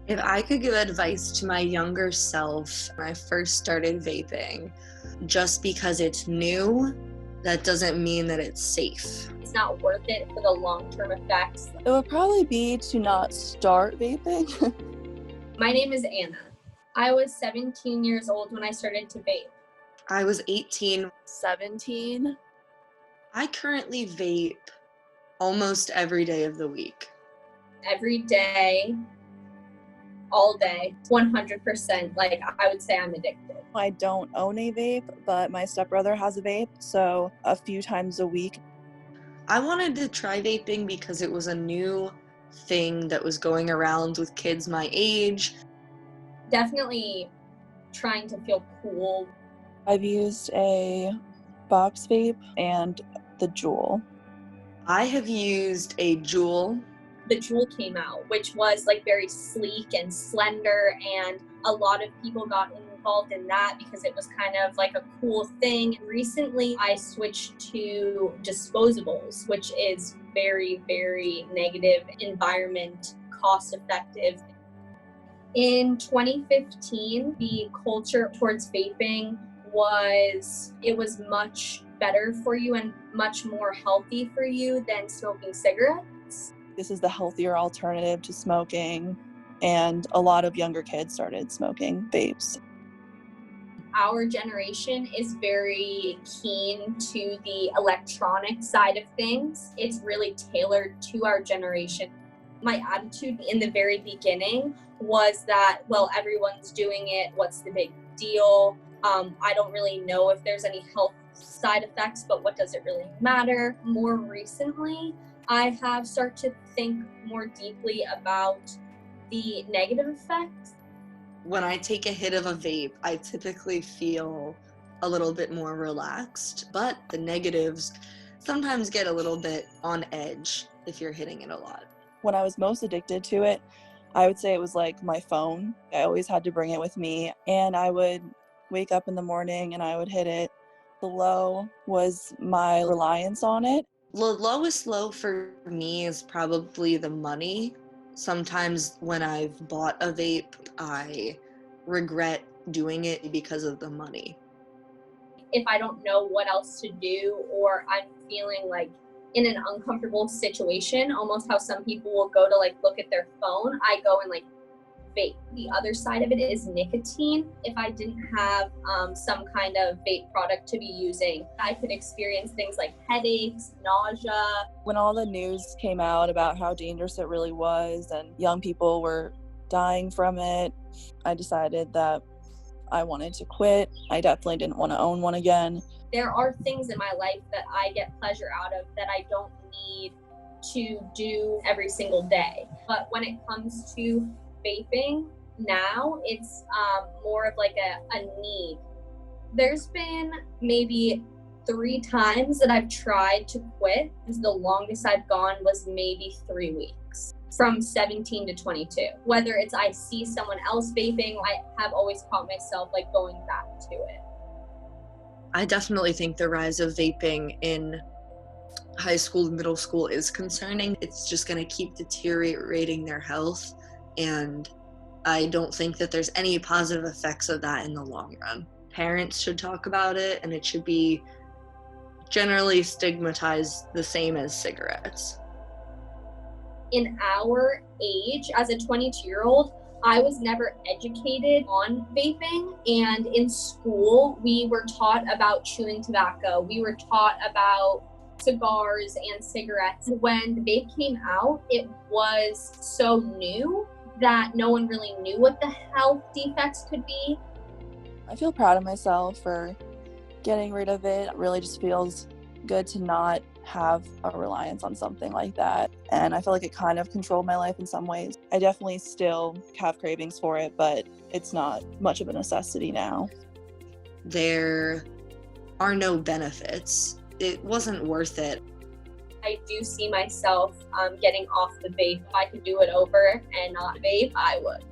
If I could give advice to my younger self when I first started vaping, just because it's new, that doesn't mean that it's safe. It's not worth it for the long-term effects. It would probably be to not start vaping. My name is Anna. I was 17 years old when I started to vape. I was 18. 17. I currently vape almost every day of the week. Every day, all day, 100%. Like, I would say I'm addicted. I don't own a vape, but my stepbrother has a vape, so a few times a week. I wanted to try vaping because it was a new thing that was going around with kids my age. Definitely trying to feel cool. I've used a box vape and the Juul. I have used a Juul. The Juul came out, which was like very sleek and slender, and a lot of people got involved in that because it was kind of like a cool thing. Recently, I switched to disposables, which is very, very negative environment, cost effective. In 2015, the culture towards vaping was much better for you and much more healthy for you than smoking cigarettes. This is the healthier alternative to smoking, and a lot of younger kids started smoking vapes. Our generation is very keen to the electronic side of things. It's really tailored to our generation. My attitude in the very beginning was that, well, everyone's doing it. What's the big deal? I don't really know if there's any health side effects, but what does it really matter? More recently, I have started to think more deeply about the negative effects. When I take a hit of a vape, I typically feel a little bit more relaxed, but the negatives sometimes get a little bit on edge if you're hitting it a lot. When I was most addicted to it, I would say it was like my phone. I always had to bring it with me, and I would wake up in the morning and I would hit it. The low was my reliance on it. The lowest low for me is probably the money. Sometimes when I've bought a vape, I regret doing it because of the money. If I don't know what else to do, or I'm feeling like in an uncomfortable situation, almost how some people will go to like look at their phone, I go and like vape. The other side of it is nicotine. If I didn't have some kind of vape product to be using, I could experience things like headaches, nausea. When all the news came out about how dangerous it really was and young people were dying from it, I decided that I wanted to quit. I definitely didn't want to own one again. There are things in my life that I get pleasure out of that I don't need to do every single day. But when it comes to vaping now, it's more of like a need. There's been maybe 3 times that I've tried to quit. The longest I've gone was maybe 3 weeks, from 17 to 22. Whether it's I see someone else vaping, I have always caught myself like going back to it. I definitely think the rise of vaping in high school and middle school is concerning. It's just going to keep deteriorating their health, and I don't think that there's any positive effects of that in the long run. Parents should talk about it, and it should be generally stigmatized the same as cigarettes. In our age, as a 22-year-old, I was never educated on vaping, and in school we were taught about chewing tobacco. We were taught about cigars and cigarettes. When the vape came out, it was so new that no one really knew what the health defects could be. I feel proud of myself for getting rid of it. It really just feels good to not have a reliance on something like that. And I feel like it kind of controlled my life in some ways. I definitely still have cravings for it, but it's not much of a necessity now. There are no benefits. It wasn't worth it. I do see myself getting off the vape. If I could do it over and not vape, I would.